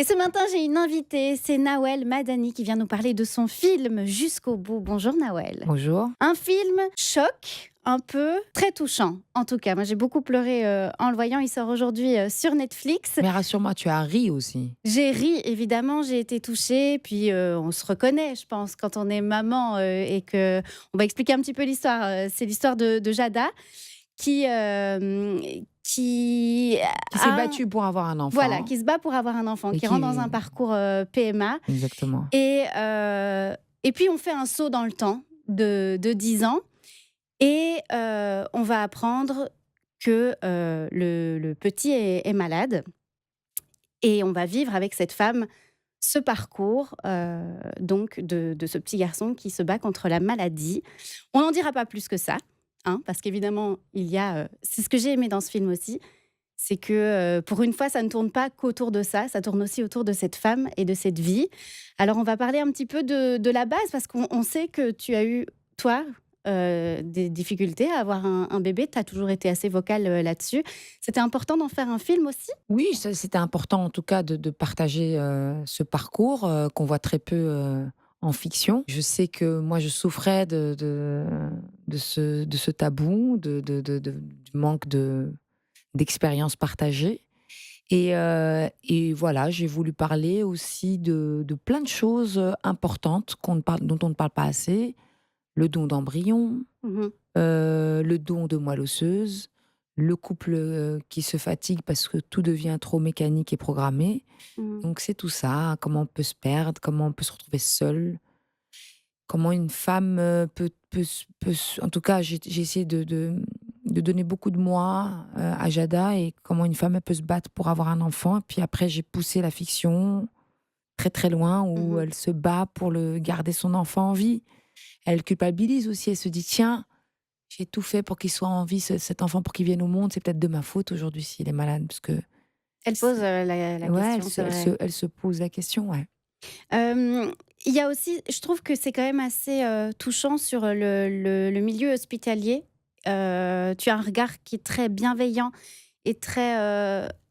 Et ce matin, j'ai une invitée, c'est Nawel Madani qui vient nous parler de son film Jusqu'au bout. Bonjour Nawel. Bonjour. Un film choc, un peu très touchant. En tout cas, moi j'ai beaucoup pleuré en le voyant. Il sort aujourd'hui sur Netflix. Mais rassure-moi, tu as ri aussi? J'ai ri, évidemment, j'ai été touchée. Puis on se reconnaît, je pense, quand on est maman et que on va expliquer un petit peu l'histoire. C'est l'histoire de Jada qui Qui s'est a battu pour avoir un voilà, enfant qui se bat pour avoir un enfant, et qui rentre dans qui un parcours PMA. exactement. Et puis on fait un saut dans le temps de 10 ans et on va apprendre que le petit est malade et on va vivre avec cette femme ce parcours donc de ce petit garçon qui se bat contre la maladie. On n'en dira pas plus que ça, hein, parce qu'évidemment, il y a, c'est ce que j'ai aimé dans ce film aussi, c'est que, pour une fois, ça ne tourne pas qu'autour de ça tourne aussi autour de cette femme et de cette vie. Alors on va parler un petit peu de la base parce qu'on sait que tu as eu, toi, des difficultés à avoir un bébé. Tu as toujours été assez vocale, là-dessus. C'était important d'en faire un film aussi? Oui, ça c'était important en tout cas de partager, ce parcours, qu'on voit très peu, en fiction. Je sais que moi je souffrais de ce tabou, du manque d'expérience partagée et voilà, j'ai voulu parler aussi de plein de choses, importantes dont on ne parle pas assez. Le don d'embryon, Mmh. le don de moelle osseuse, le couple, qui se fatigue parce que tout devient trop mécanique et programmé. Mmh. Donc c'est tout ça, comment on peut se perdre, comment on peut se retrouver seul, comment une femme, peut s en tout cas j'ai essayé de donner beaucoup de moi, à Jada et comment une femme elle peut se battre pour avoir un enfant et puis après j'ai poussé la fiction très, très loin où Mmh. elle se bat pour le garder son enfant en vie. Elle culpabilise aussi, elle se dit: «Tiens, j'ai tout fait pour qu'il soit en vie cet enfant pour qu'il vienne au monde, c'est peut-être de ma faute aujourd'hui s'il est malade», parce que Elle pose, c'est la ouais, question, c'est vrai. elle se pose la question, ouais. Hem, il y a aussi je trouve que c'est quand même assez, touchant sur le milieu hospitalier. Tu as un regard qui est très bienveillant et très,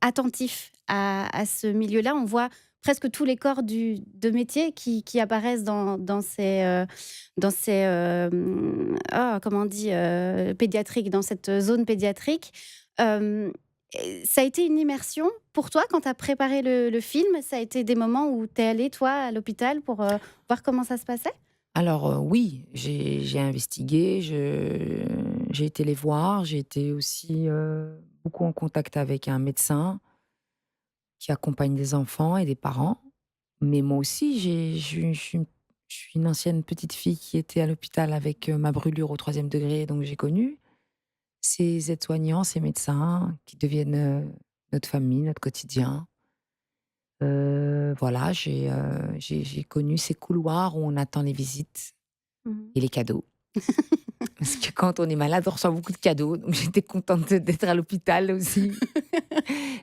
attentif à ce milieu-là. On voit presque tous les corps de métier qui apparaissent comment on dit? Pédiatriques, dans cette zone pédiatrique. Hem Ça a été une immersion pour toi quand tu as préparé le film? Ça a été des moments où tu es allée, toi, à l'hôpital pour, voir comment ça se passait? Alors, oui, j'ai investigué, j'ai été les voir, j'ai été aussi, beaucoup en contact avec un médecin qui accompagne des enfants et des parents. Mais moi aussi, je suis une ancienne petite fille qui était à l'hôpital avec, ma brûlure au 3e degré, donc j'ai connu ces aides-soignants, ces médecins qui deviennent, notre famille, notre quotidien. Voilà, j'ai connu ces couloirs où on attend les visites Mmh. et les cadeaux. Parce que quand on est malade, on reçoit beaucoup de cadeaux, donc j'étais contente d'être à l'hôpital aussi.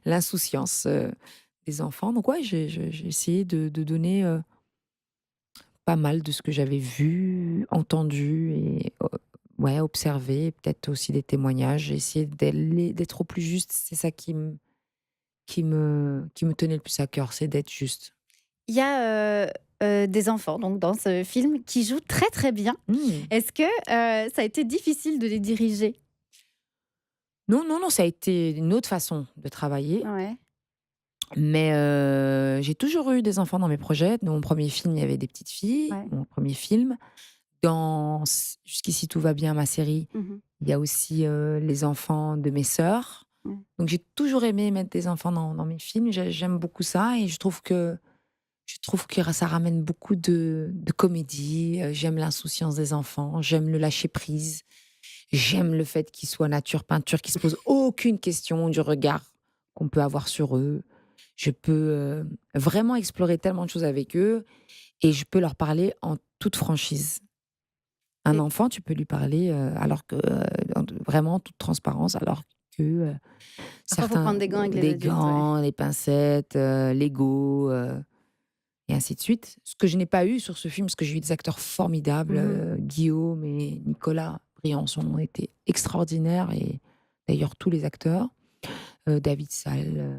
L'insouciance, des enfants, donc ouais, j'ai essayé de donner, pas mal de ce que j'avais vu, entendu et ouais, observé, peut-être aussi des témoignages. J'ai essayé d'être au plus juste, c'est ça qui me tenait le plus à cœur, c'est d'être juste. Il y a, des enfants donc dans ce film qui jouent très, très bien. Mmh. Est-ce que, ça a été difficile de les diriger? Non, non, non, ça a été une autre façon de travailler, Ouais. mais j'ai toujours eu des enfants dans mes projets. Dans mon premier film, il y avait des petites filles, Ouais. mon premier film. Dans s Jusqu'ici tout va bien, ma série, Mmh. il y a aussi, les enfants de mes sœurs. Ouais. Donc j'ai toujours aimé mettre des enfants dans mes films. J'aime beaucoup ça et je trouve que ça ramène beaucoup de comédie. J'aime l'insouciance des enfants, j'aime le lâcher prise, j'aime le fait qu'ils soient nature peinture, qu'ils se posent aucune question du regard qu'on peut avoir sur eux. Je peux, vraiment explorer tellement de choses avec eux et je peux leur parler en toute franchise. Un Et enfant, tu peux lui parler, alors que, vraiment en toute transparence, alors que, parfois, il faut certains prendre des gants avec les des adultes, ouais. gants, des pincettes, Lego, et ainsi de suite. Ce que je n'ai pas eu sur ce film, parce que j'ai eu des acteurs formidables, Mmh. Guillaume et Nicolas Briançon ont été extraordinaires et d'ailleurs tous les acteurs, David Salle,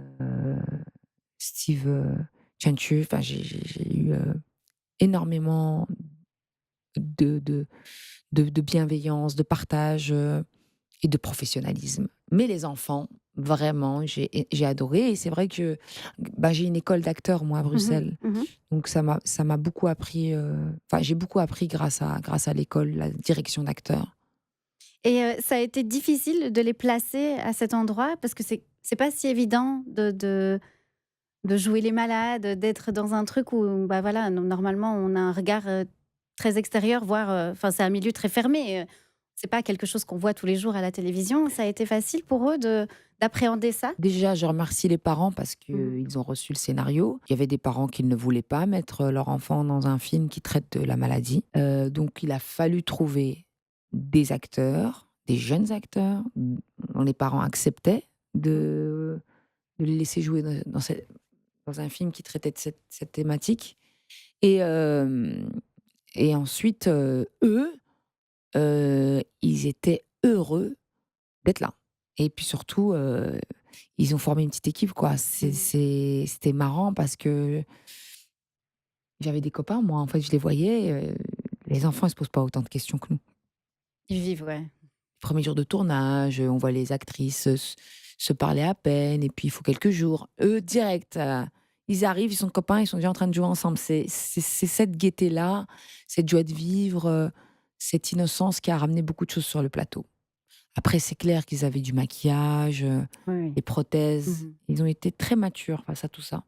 Steve, Tiantu, enfin j'ai eu, énormément de de de bienveillance, de partage, et de professionnalisme. Mais les enfants, vraiment, j'ai adoré et c'est vrai que, bah, j'ai une école d'acteurs moi à Mmh. Bruxelles, Mmh. donc ça m'a beaucoup appris, enfin j'ai beaucoup appris grâce à l'école, la direction d'acteurs. Et ça a été difficile de les placer à cet endroit? Parce que c'est pas si évident de jouer les malades, d'être dans un truc où, bah, voilà, normalement, on a un regard, très extérieur, voire, enfin, c'est un milieu très fermé, c'est pas quelque chose qu'on voit tous les jours à la télévision. Ça a été facile pour eux d'appréhender ça? Déjà, je remercie les parents parce Mmh. qu'ils ont reçu le scénario. Il y avait des parents qui ne voulaient pas mettre, leur enfant dans un film qui traite de la maladie. Donc il a fallu trouver des acteurs, des jeunes acteurs, dont les parents acceptaient de les laisser jouer dans un film qui traitait de cette thématique et hem et ensuite, eux, ils étaient heureux d'être là et puis surtout, ils ont formé une petite équipe, quoi. Mmh. C'était marrant parce que j'avais des copains, moi, en fait, je les voyais, les enfants, ils se posent pas autant de questions que nous. Ils vivent, ouais. Premier jour de tournage, on voit les actrices, se parler à peine et puis il faut quelques jours. Eux, direct, ils arrivent, ils sont copains, ils sont déjà en train de jouer ensemble. C'est cette gaieté-là, cette joie de vivre, cette innocence qui a ramené beaucoup de choses sur le plateau. Après, c'est clair qu'ils avaient du maquillage, Oui, oui. les prothèses. Mmh. Ils ont été très matures face à tout ça.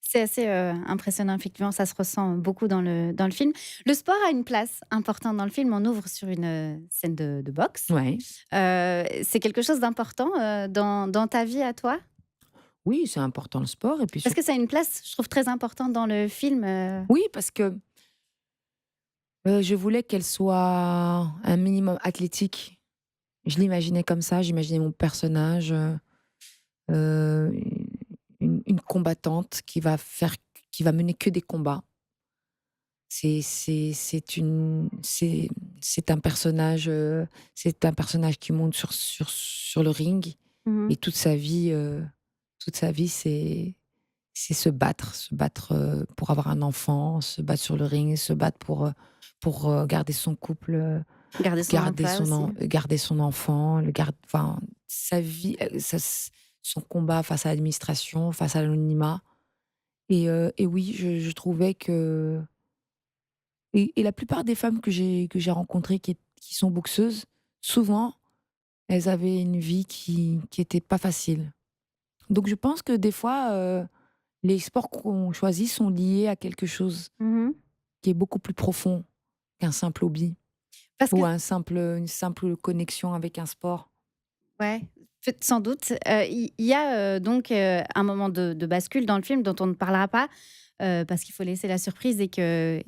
C'est assez, impressionnant effectivement, ça se ressent beaucoup dans le film. Le sport a une place importante dans le film. On ouvre sur une, scène de boxe. Ouais. C'est quelque chose d'important, dans ta vie à toi? Oui, c'est important le sport et puis Parce surtout que ça a une place, je trouve, très importante dans le film, oui, parce que, je voulais qu'elle soit un minimum athlétique. Je l'imaginais comme ça, j'imaginais mon personnage, heu, une combattante qui va mener que des combats. C'est c'est un personnage qui monte sur le ring mmh et toute sa vie, c'est se battre, pour avoir un enfant, se battre sur le ring, se battre pour, garder son couple, garder son emploi aussi. garder son enfant, le garde enfin, sa vie, son combat face à l'administration, face à l'anonymat et oui, je trouvais que et la plupart des femmes que j'ai rencontrées qui sont boxeuses, souvent, elles avaient une vie qui était pas facile. Donc je pense que des fois, les sports qu'on choisit sont liés à quelque chose Mmh. qui est beaucoup plus profond qu'un simple hobby Parce que ou une simple connexion avec un sport. ouais, peut sans doute, il y a, donc, un moment de bascule dans le film dont on ne parlera pas, parce qu'il faut laisser la surprise et que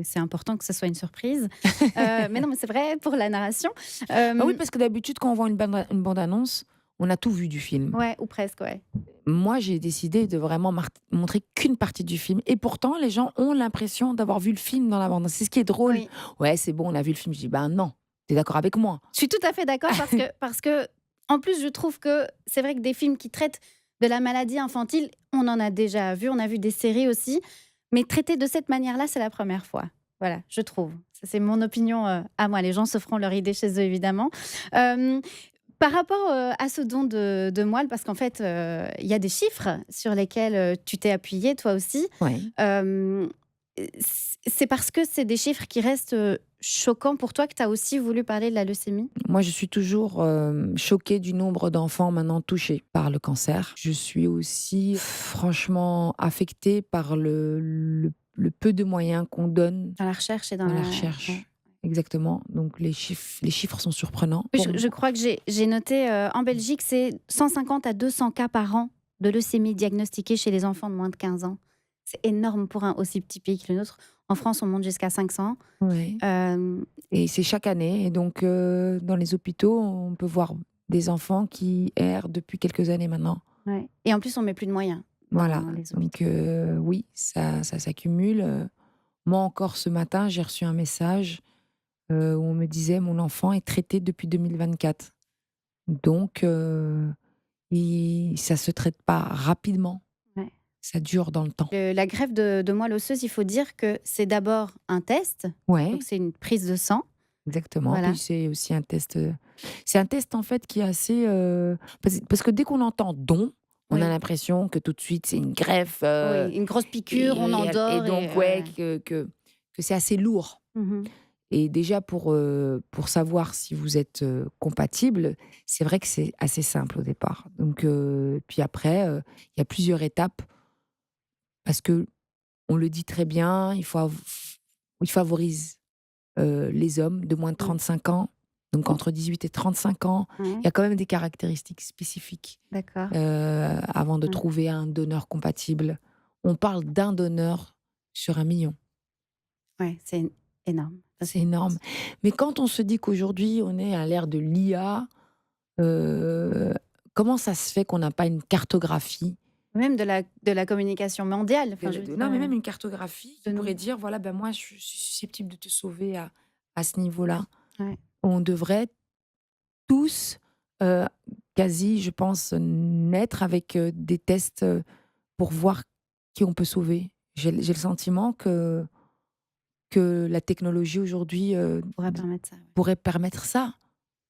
c'est important que ce soit une surprise. Mais non, mais c'est vrai pour la narration. Ah oui, Hem, parce que d'habitude, quand on voit une bande-annonce, on a tout vu du film. ouais, ou presque, ouais. Moi, j'ai décidé de vraiment montrer qu'une partie du film et pourtant les gens ont l'impression d'avoir vu le film dans la bande. C'est ce qui est drôle. Oui. «Ouais, c'est bon, on a vu le film». Je dis: «Ben non, tu es d'accord avec moi?» Je suis tout à fait d'accord parce que en plus, je trouve que c'est vrai que des films qui traitent de la maladie infantile, on en a déjà vu, on a vu des séries aussi, mais traiter de cette manière-là, c'est la première fois. Voilà, je trouve. Ça, c'est mon opinion, à moi. Les gens se feront leur idée chez eux, évidemment. Hem, Par rapport, à ce don de moelle, parce qu'en fait, il y a des chiffres sur lesquels, tu t'es appuyé toi aussi. Ouais. Hem, c'est parce que c'est des chiffres qui restent, choquants pour toi que tu as aussi voulu parler de la leucémie? Moi, je suis toujours, choquée du nombre d'enfants maintenant touchés par le cancer. Je suis aussi franchement affectée par le peu de moyens qu'on donne Dans la recherche et dans dans la la ouais. recherche. Exactement, donc les chiffres sont surprenants Oui, pour je crois que j'ai noté, en Belgique, c'est 150 à 200 cas par an de leucémie diagnostiqués chez les enfants de moins de 15 ans. C'est énorme pour un aussi petit pays que le nôtre. En France, on monte jusqu'à 500. ouais. Hem, Et c'est chaque année et donc dans les hôpitaux, on peut voir des enfants qui errent depuis quelques années maintenant. ouais et en plus, on met plus de moyens Voilà, dans les donc hôpitaux. oui, ça s'accumule, moi encore ce matin, j'ai reçu un message, où on me disait: «Mon enfant est traité depuis 2024». Donc il ça se traite pas rapidement, Ouais. ça dure dans le temps. La greffe de moelle osseuse, il faut dire que c'est d'abord un test, donc Ouais, c'est une prise de sang, exactement. Puis voilà. c'est aussi un test, c'est un test en fait qui est assez, parce que dès qu'on entend «don», on a Oui, l'impression que tout de suite c'est une greffe, oui, une grosse piqûre, on et endort et donc ouais, que c'est assez lourd. mmh. Et déjà pour savoir si vous êtes, compatibles, c'est vrai que c'est assez simple au départ. Donc puis après, il y a plusieurs étapes parce que on le dit très bien, il favorise, les hommes de moins de Mmh. 35 ans, donc entre 18 et 35 ans. Il Ouais, y a quand même des caractéristiques spécifiques, d'accord. avant de Ouais. trouver un donneur compatible. On parle d'un donneur sur 1 million. Ouais, c'est énorme. Ça, C'est c'est énorme. Mais quand on se dit qu'aujourd'hui on est à l'ère de l'IA, Heu, comment ça se fait qu'on n'a pas une cartographie? même de la communication mondiale, enfin, je veux dire, Non, mais même une cartographie qui de pourrait nous dire: «Voilà, ben, moi, je suis susceptible de te sauver à ce niveau-là». ouais. On devrait tous, heu, quasi, je pense, naître avec, des tests, pour voir qui on peut sauver. J'ai le sentiment que la technologie aujourd'hui, Pourrait permettre ça, ouais. pourrait permettre ça,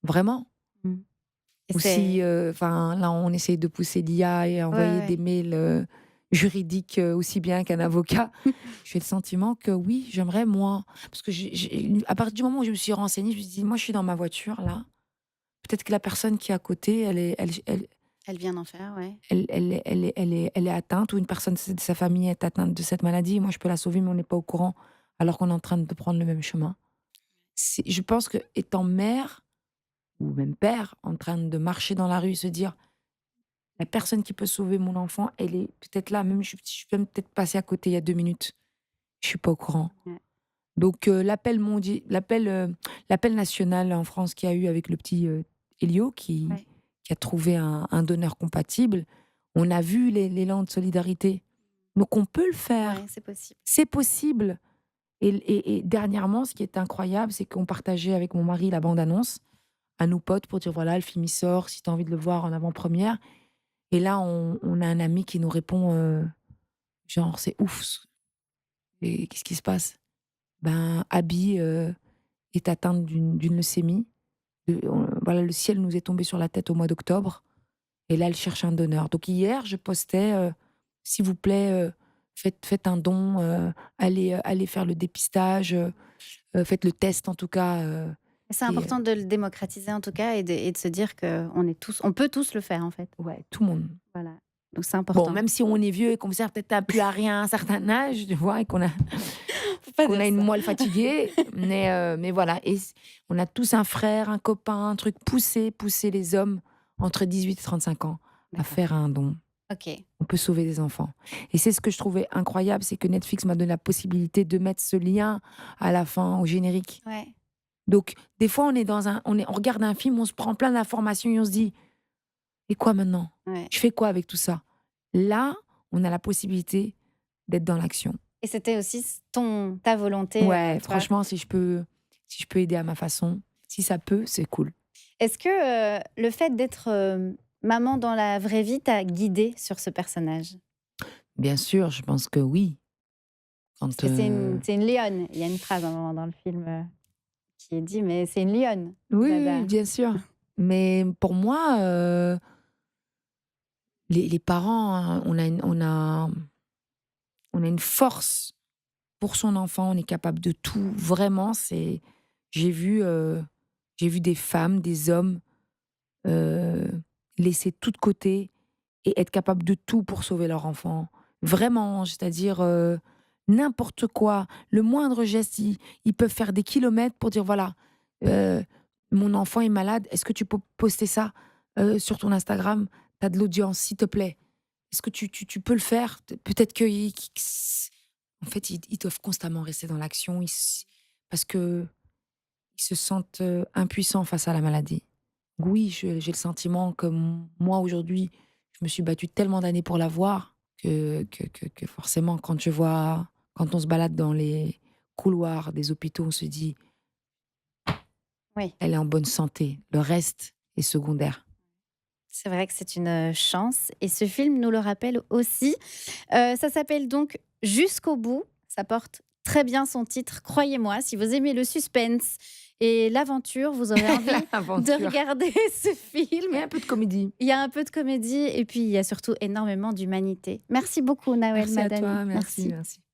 vraiment. Mmh. Et Ou si, c'est enfin, là, on essaye de pousser l'IA et ouais, envoyer des ouais. mails, juridiques, aussi bien qu'un avocat. J'ai le sentiment que oui, j'aimerais moi parce que j'ai à partir du moment où je me suis renseignée, je me suis dit: «Moi, je suis dans ma voiture là, peut-être que la personne qui est à côté, Elle vient d'en faire, ouais. elle est atteinte ou une personne de sa famille est atteinte de cette maladie. Moi, je peux la sauver, mais on n'est pas au courant, alors qu'on est en train de prendre le même chemin». Je pense que étant mère ou même père, en train de marcher dans la rue et se dire: «La personne qui peut sauver mon enfant, elle est peut-être là, même je peux peut-être passer à côté il y a 2 minutes. Je suis pas au courant». Ouais, Donc l'appel national en France qu'il y a eu avec le petit, Elio ouais, qui a trouvé un donneur compatible, on a vu l'élan de solidarité. Donc on peut le ouais, faire, c'est possible. c'est possible et dernièrement, ce qui est incroyable, c'est qu'on partageait avec mon mari la bande annonce à nos potes pour dire: «Voilà, le film il sort, si tu as envie de le voir en avant-première». Et là, on a un ami qui nous répond, genre: «C'est ouf et qu'est-ce qui se passe?» «Ben, Abby, est atteinte d'une leucémie. Voilà, le ciel nous est tombé sur la tête au mois d'octobre et là, elle cherche un donneur». Donc hier, je postais, «S'il vous plaît, faites un don, allez faire le dépistage, faites le test en tout cas, C'est et important de le démocratiser en tout cas et de se dire on peut tous le faire en fait. ouais, tout le monde. Voilà, donc c'est Bon, important. même si on est vieux et qu'on sert peut-être à plus à rien à un certain âge, tu vois? Et Faut pas qu'on dire a une ça. moelle fatiguée, mais voilà et on a tous un frère, un copain, un truc. Pousser les hommes entre 18 et 35 ans à D'accord, faire un don. OK. On peut sauver des enfants et c'est ce que je trouvais incroyable, c'est que Netflix m'a donné la possibilité de mettre ce lien à la fin, au générique. Ouais, Donc des fois, on regarde un film, on se prend plein d'informations et on se dit: «Et quoi maintenant? ouais, Je fais quoi avec tout ça?» Là, on a la possibilité d'être dans l'action. et c'était aussi ta volonté, Ouais, toi. franchement, si je peux aider à ma façon, si ça peut, c'est cool. Est-ce que, le fait d'être, maman dans la vraie vie t'a guidée sur ce personnage? Bien sûr, je pense que oui. Parce Quand, que c'est une lionne. Il y a une phrase à un moment dans le film, qui est dit, mais c'est une lionne, oui, oui, Zada. bien sûr. Mais pour moi, les parents, hein, on a une force pour son enfant, on est capable de tout. Vraiment, j'ai vu, heu, j'ai vu des femmes, des hommes, heu, laisser tout de côté et être capable de tout pour sauver leur enfant. Vraiment, c'est-à-dire, n'importe quoi, le moindre geste, ils peuvent faire des kilomètres pour dire: «Voilà, heu, mon enfant est malade, est-ce que tu peux poster ça, sur ton Instagram? Tu as de l'audience, s'il te plaît. Est-ce que tu peux le faire?» Peut-être qu'ils en fait, ils doivent constamment rester dans l'action, parce qu'ils se sentent, impuissants face à la maladie. Oui, j'ai le sentiment que moi, aujourd'hui, je me suis battue tellement d'années pour l'avoir que forcément quand on se balade dans les couloirs des hôpitaux, on se dit: Oui, «Elle est en bonne santé». Le reste est secondaire. C'est vrai que c'est une chance et ce film nous le rappelle aussi. Ça s'appelle donc Jusqu'au bout. Ça porte très bien son titre, croyez-moi. Si vous aimez le suspense et l'aventure, vous aurez envie de Aventure regarder ce et film. un peu de comédie. Il y a un peu de comédie et puis il y a surtout énormément d'humanité. Merci beaucoup Nawel Merci à Madani. toi, merci, Merci. merci.